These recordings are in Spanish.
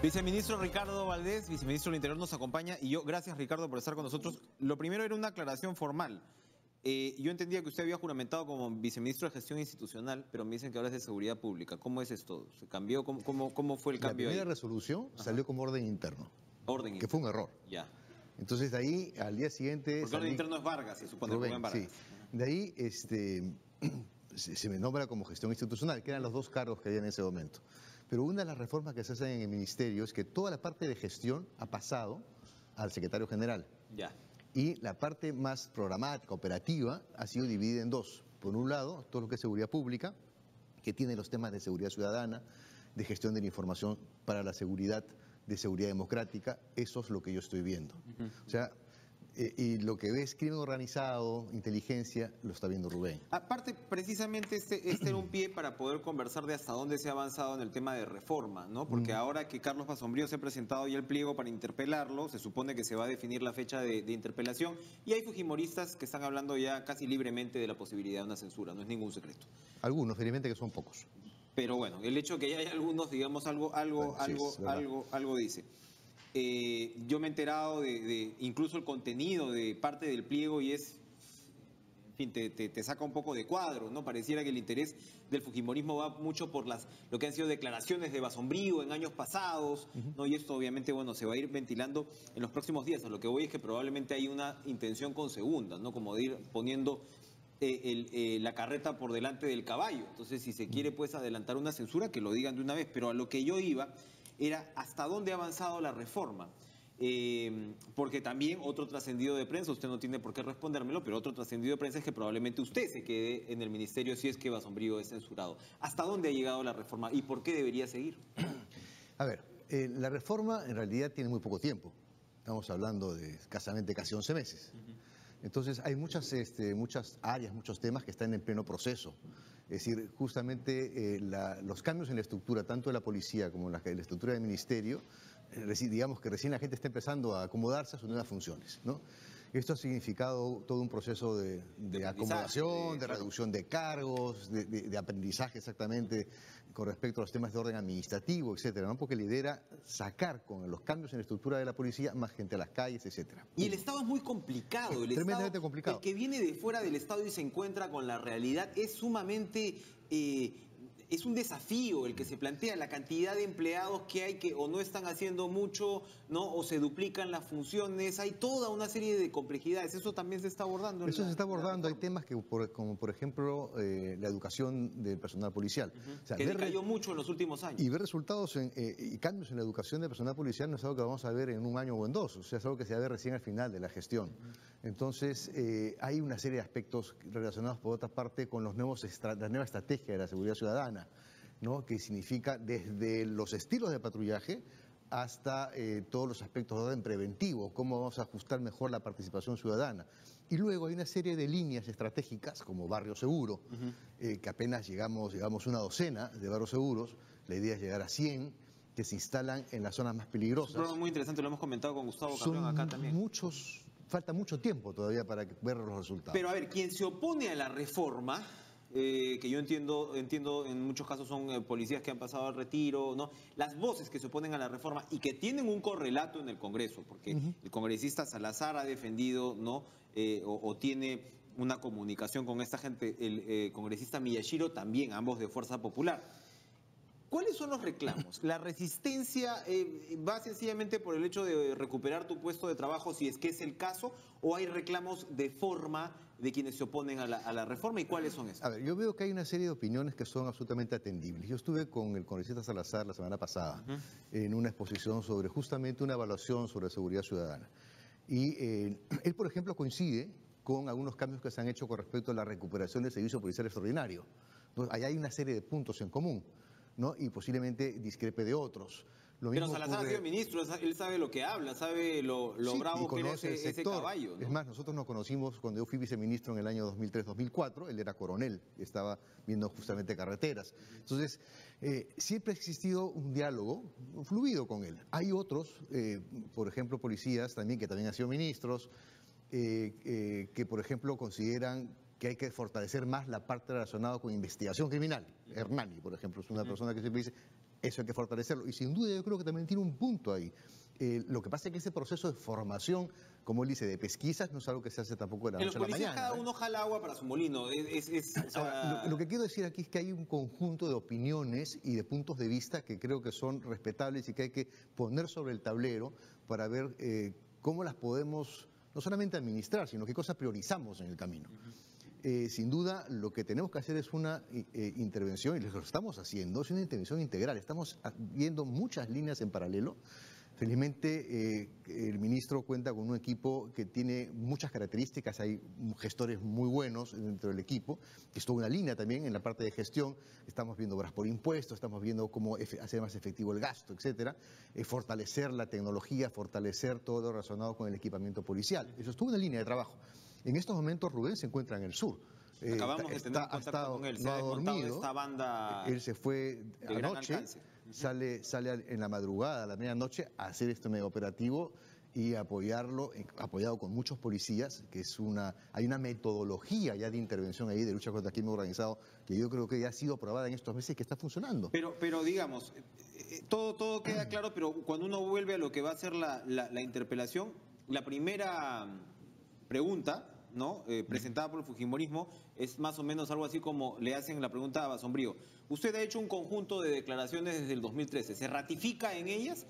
Viceministro Ricardo Valdés, viceministro del Interior, nos acompaña y yo, gracias Ricardo por estar con nosotros. Lo primero era una aclaración formal. Yo entendía que usted había juramentado como viceministro de Gestión Institucional, pero me dicen que ahora es de Seguridad Pública. ¿Cómo es esto? ¿Se cambió? ¿Cómo fue el cambio La primera ahí? resolución salió como orden interno. Orden que fue un error. Ya. Entonces de ahí, al día siguiente... Porque orden interno es Vargas, se supone, Rubén Vargas. Sí. De ahí se me nombra como gestión institucional, que eran los dos cargos que había en ese momento. Pero una de las reformas que se hacen en el ministerio es que toda la parte de gestión ha pasado al secretario general. Ya. Y la parte más programática, operativa, ha sido dividida en dos. Por un lado, todo lo que es seguridad pública, que tiene los temas de seguridad ciudadana, de gestión de la información para la seguridad, de seguridad democrática. Eso es lo que yo estoy viendo. O sea, y lo que ves crimen organizado, inteligencia, lo está viendo Rubén. Aparte, precisamente este era un pie para poder conversar de hasta dónde se ha avanzado en el tema de reforma, ¿no? Porque ahora que Carlos Basombrío se ha presentado ya el pliego para interpelarlo, se supone que se va a definir la fecha de interpelación, y hay fujimoristas que están hablando ya casi libremente de la posibilidad de una censura, no es ningún secreto. Algunos, felizmente que son pocos. Pero bueno, el hecho de que ya hay algunos, digamos, algo dice. Yo me he enterado de incluso el contenido de parte del pliego y es, en fin, te saca un poco de cuadro, ¿no? Pareciera que el interés del fujimorismo va mucho por lo que han sido declaraciones de Basombrío en años pasados, ¿no? Y esto obviamente, bueno, se va a ir ventilando en los próximos días. A lo que voy es que probablemente hay una intención con segunda, ¿no? Como de ir poniendo la carreta por delante del caballo. Entonces, si se quiere pues adelantar una censura, que lo digan de una vez. Pero a lo que yo iba era hasta dónde ha avanzado la reforma. Porque también otro trascendido de prensa, usted no tiene por qué respondérmelo, pero otro trascendido de prensa es que probablemente usted se quede en el ministerio si es que Basombrío es censurado. ¿Hasta dónde ha llegado la reforma y por qué debería seguir? A ver, la reforma en realidad tiene muy poco tiempo. Estamos hablando de escasamente casi 11 meses. Entonces hay muchas áreas, muchos temas que están en pleno proceso. Es decir, justamente los cambios en la estructura, tanto de la policía como en la estructura del ministerio, digamos que recién la gente está empezando a acomodarse a sus nuevas funciones, ¿no? Esto ha significado todo un proceso de acomodación, de reducción de cargos, de aprendizaje exactamente con respecto a los temas de orden administrativo, etcétera, ¿no? Porque lidera sacar con los cambios en la estructura de la policía más gente a las calles, etcétera. Y el Estado es muy complicado. Tremendamente complicado. El que viene de fuera del Estado y se encuentra con la realidad es sumamente... es un desafío el que se plantea, la cantidad de empleados que hay que o no están haciendo mucho, ¿no? O se duplican las funciones, hay toda una serie de complejidades, eso también se está abordando. Eso se está abordando, hay temas como por ejemplo la educación del personal policial. O sea, que decayó mucho en los últimos años. Y ver resultados y cambios en la educación del personal policial no es algo que vamos a ver en un año o en dos, o sea, es algo que se va a ver recién al final de la gestión. Entonces, hay una serie de aspectos relacionados por otra parte con la nueva estrategia de la seguridad ciudadana, ¿no? Que significa desde los estilos de patrullaje hasta todos los aspectos de orden preventivo, cómo vamos a ajustar mejor la participación ciudadana. Y luego hay una serie de líneas estratégicas como Barrio Seguro, que apenas llegamos una docena de barrios seguros, la idea es llegar a 100, que se instalan en las zonas más peligrosas. Es un programa muy interesante, lo hemos comentado con Gustavo Carrión acá también. Falta mucho tiempo todavía para ver los resultados. Pero a ver, quien se opone a la reforma... que yo entiendo en muchos casos son policías que han pasado al retiro, ¿no? Las voces que se oponen a la reforma y que tienen un correlato en el Congreso, porque el congresista Salazar ha defendido, ¿no? O tiene una comunicación con esta gente, el congresista Miyashiro también, ambos de Fuerza Popular. ¿Cuáles son los reclamos? ¿La resistencia va sencillamente por el hecho de recuperar tu puesto de trabajo, si es que es el caso, o hay reclamos de forma de quienes se oponen a la reforma, y cuáles son esos? A ver, yo veo que hay una serie de opiniones que son absolutamente atendibles. Yo estuve con el congresista Salazar la semana pasada en una exposición sobre justamente una evaluación sobre seguridad ciudadana. Y él, por ejemplo, coincide con algunos cambios que se han hecho con respecto a la recuperación del servicio policial extraordinario. Entonces, ahí hay una serie de puntos en común, ¿no? Y posiblemente discrepe de otros. Pero Salazar ha sido ministro, él sabe lo que habla, sabe lo bravo que era ese caballo, ¿no? Es más, nosotros nos conocimos cuando yo fui viceministro en el año 2003-2004, él era coronel, estaba viendo justamente carreteras. Entonces, siempre ha existido un diálogo fluido con él. Hay otros, por ejemplo, policías también, que también han sido ministros, que por ejemplo consideran que hay que fortalecer más la parte relacionada con investigación criminal. Hernani, por ejemplo, es una persona que siempre dice, Eso hay que fortalecerlo. Y sin duda yo creo que también tiene un punto ahí. Lo que pasa es que ese proceso de formación, como él dice, de pesquisas, no es algo que se hace tampoco de la noche a la mañana. Cada uno jala agua para su molino. O sea... Ahora, lo que quiero decir aquí es que hay un conjunto de opiniones y de puntos de vista que creo que son respetables y que hay que poner sobre el tablero para ver cómo las podemos no solamente administrar, sino qué cosas priorizamos en el camino. Sin duda, lo que tenemos que hacer es una intervención, y lo estamos haciendo, es una intervención integral. Estamos viendo muchas líneas en paralelo. Felizmente, el ministro cuenta con un equipo que tiene muchas características, hay gestores muy buenos dentro del equipo, que es toda una línea también en la parte de gestión. Estamos viendo obras por impuestos, estamos viendo cómo hacer más efectivo el gasto, etcétera, fortalecer la tecnología, fortalecer todo lo relacionado con el equipamiento policial. Eso es toda una línea de trabajo. En estos momentos Rubén se encuentra en el sur. Acabamos de tener contacto con él, se ha desmontado esta banda. Él se fue anoche, sale en la madrugada, a la medianoche, a hacer este mega operativo y apoyarlo, apoyado con muchos policías, que hay una metodología ya de intervención ahí de lucha contra el crimen organizado que yo creo que ya ha sido aprobada en estos meses y que está funcionando. Pero digamos, todo queda claro, pero cuando uno vuelve a lo que va a ser la interpelación, la primera pregunta, ¿no? Presentada por el fujimorismo, es más o menos algo así como le hacen la pregunta a Basombrío. Usted ha hecho un conjunto de declaraciones desde el 2013, ¿se ratifica en ellas?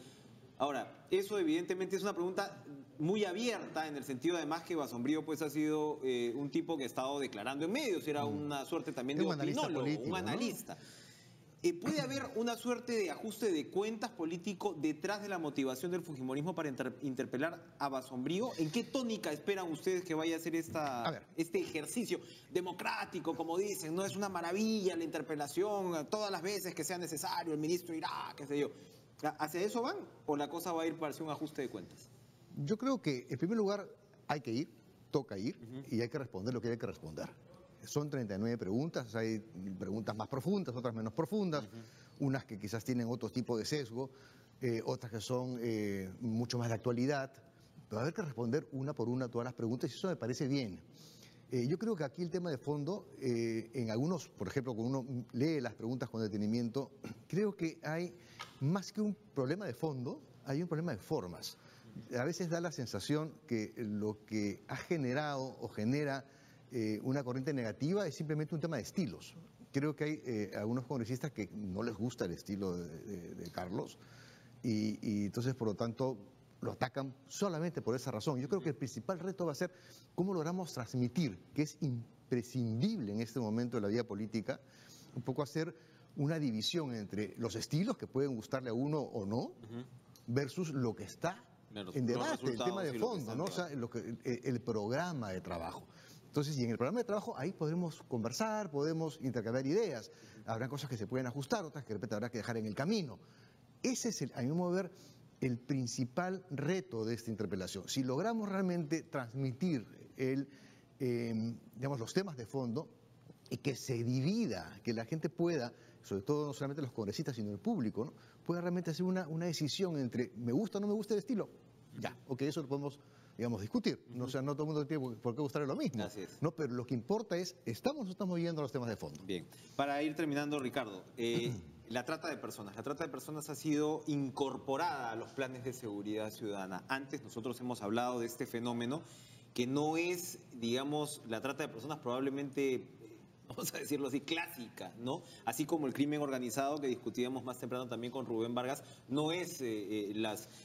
Ahora, eso evidentemente es una pregunta muy abierta, en el sentido además que Basombrío pues ha sido un tipo que ha estado declarando en medios, era una suerte también de opinólogo, un analista. ¿Puede haber una suerte de ajuste de cuentas político detrás de la motivación del fujimorismo para interpelar a Basombrío? ¿En qué tónica esperan ustedes que vaya a ser este ejercicio democrático, como dicen? No es una maravilla la interpelación, todas las veces que sea necesario, el ministro irá, qué sé yo. ¿Hacia eso van o la cosa va a ir para hacer un ajuste de cuentas? Yo creo que, en primer lugar, hay que ir, toca ir, y hay que responder lo que hay que responder. Son 39 preguntas, hay preguntas más profundas, otras menos profundas, unas que quizás tienen otro tipo de sesgo, otras que son mucho más de actualidad, pero va a haber que responder una por una todas las preguntas y eso me parece bien. Yo creo que aquí el tema de fondo, en algunos, por ejemplo, cuando uno lee las preguntas con detenimiento, creo que hay más que un problema de fondo, hay un problema de formas. A veces da la sensación que lo que ha generado o genera una corriente negativa es simplemente un tema de estilos. Creo que hay algunos congresistas que no les gusta el estilo de Carlos y entonces, por lo tanto, lo atacan solamente por esa razón. Yo creo que el principal reto va a ser cómo logramos transmitir, que es imprescindible en este momento de la vida política, un poco hacer una división entre los estilos que pueden gustarle a uno o no, versus lo que está en debate, el tema de fondo, ¿no? O sea, el programa de trabajo. Entonces, y en el programa de trabajo ahí podremos conversar, podemos intercambiar ideas. Habrá cosas que se pueden ajustar, otras que de repente habrá que dejar en el camino. Ese es, a mi modo de ver, el principal reto de esta interpelación. Si logramos realmente transmitir digamos, los temas de fondo y que se divida, que la gente pueda, sobre todo no solamente los congresistas, sino el público, ¿no?, pueda realmente hacer una decisión entre me gusta o no me gusta el estilo. Ya, ok, eso lo podemos, digamos, discutir. No, o sea, no todo el mundo tiene por qué gustarle lo mismo. Así es. No, pero lo que importa es, ¿estamos o no estamos viendo los temas de fondo? Bien. Para ir terminando, Ricardo, la trata de personas. La trata de personas ha sido incorporada a los planes de seguridad ciudadana. Antes nosotros hemos hablado de este fenómeno que no es, digamos, la trata de personas probablemente, vamos a decirlo así, clásica, ¿no? Así como el crimen organizado que discutíamos más temprano también con Rubén Vargas, no es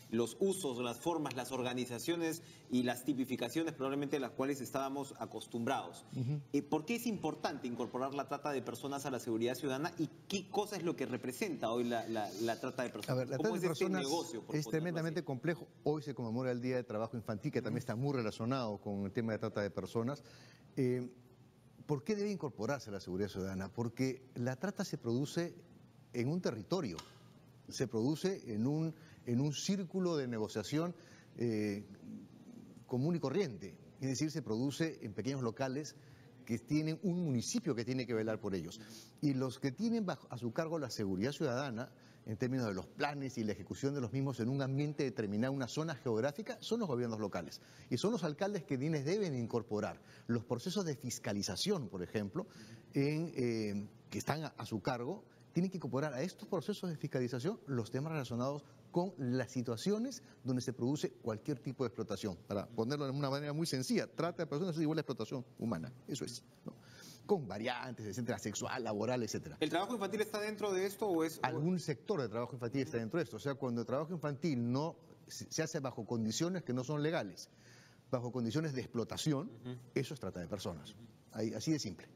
los usos, las formas, las organizaciones y las tipificaciones probablemente a las cuales estábamos acostumbrados. ¿Por qué es importante incorporar la trata de personas a la seguridad ciudadana y qué cosa es lo que representa hoy la trata de personas? A ver, la trata de personas negocio, es tremendamente complejo. Hoy se conmemora el Día de Trabajo Infantil, que también está muy relacionado con el tema de trata de personas. ¿Por qué debe incorporarse a la seguridad ciudadana? Porque la trata se produce en un territorio, se produce en un círculo de negociación común y corriente. Es decir, se produce en pequeños locales que tienen un municipio que tiene que velar por ellos. Y los que tienen a su cargo la seguridad ciudadana, en términos de los planes y la ejecución de los mismos en un ambiente determinado, una zona geográfica, son los gobiernos locales. Y son los alcaldes quienes deben incorporar los procesos de fiscalización, por ejemplo, que están a su cargo tienen que incorporar a estos procesos de fiscalización los temas relacionados con las situaciones donde se produce cualquier tipo de explotación. Para ponerlo de una manera muy sencilla, trata de personas es igual a explotación humana, eso es, ¿no? Con variantes, etcétera, sexual, laboral, etcétera. ¿El trabajo infantil está dentro de esto o es...? Algún sector de trabajo infantil está dentro de esto. O sea, cuando el trabajo infantil no se hace bajo condiciones que no son legales, bajo condiciones de explotación, eso es trata de personas. Ahí, así de simple.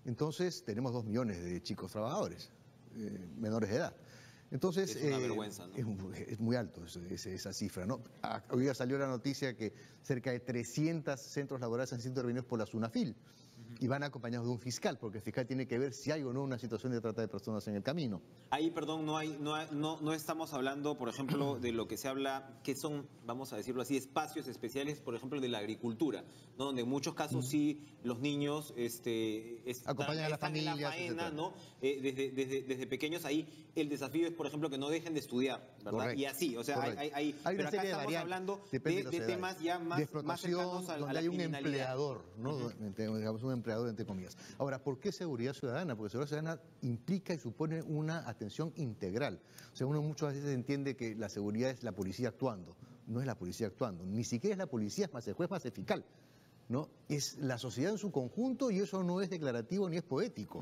Entonces, tenemos 2 millones de chicos trabajadores, menores de edad. Entonces, es una vergüenza, ¿no? Es muy alto esa cifra, ¿no? Hoy día salió la noticia que cerca de 300 centros laborales han sido intervenidos por la SUNAFIL y van acompañados de un fiscal, porque el fiscal tiene que ver si hay o no una situación de trata de personas en el camino. Ahí, perdón, no estamos hablando, por ejemplo, de lo que se habla, que son, vamos a decirlo así, espacios especiales, por ejemplo, de la agricultura, ¿no? Donde en muchos casos sí los niños acompañan a la familia, en la faena, ¿no? Desde pequeños. Ahí el desafío es, por ejemplo, que no dejen de estudiar, ¿verdad? Correcto, y así, o sea, hay pero acá acá estamos hablando de temas ya más cercanos a donde la hay un criminalidad. empleador, ¿no? Digamos, un empleador entre comillas. Ahora, ¿por qué seguridad ciudadana? Porque seguridad ciudadana implica y supone una atención integral. O sea, uno muchas veces entiende que la seguridad es la policía actuando. No es la policía actuando, ni siquiera es la policía, es más el juez más eficaz, ¿no? Es la sociedad en su conjunto y eso no es declarativo ni es poético.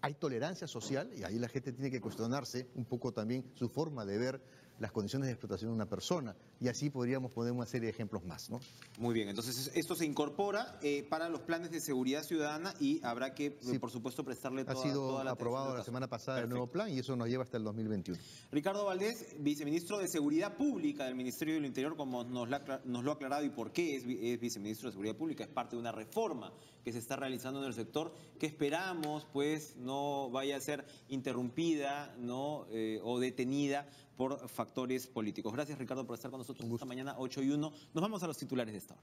Hay tolerancia social y ahí la gente tiene que cuestionarse un poco también su forma de ver las condiciones de explotación de una persona y así podríamos poner una serie de ejemplos más, ¿no? Muy bien, entonces esto se incorpora para los planes de seguridad ciudadana y habrá que, por supuesto, prestarle toda la atención. Ha sido aprobado la semana pasada el nuevo plan y eso nos lleva hasta el 2021. Ricardo Valdés, viceministro de Seguridad Pública del Ministerio del Interior, como nos lo ha aclarado y por qué es viceministro de Seguridad Pública, es parte de una reforma que se está realizando en el sector que esperamos pues no vaya a ser interrumpida, ¿no? O detenida por factores políticos. Gracias, Ricardo, por estar con nosotros esta mañana, 8:01. Nos vamos a los titulares de esta hora.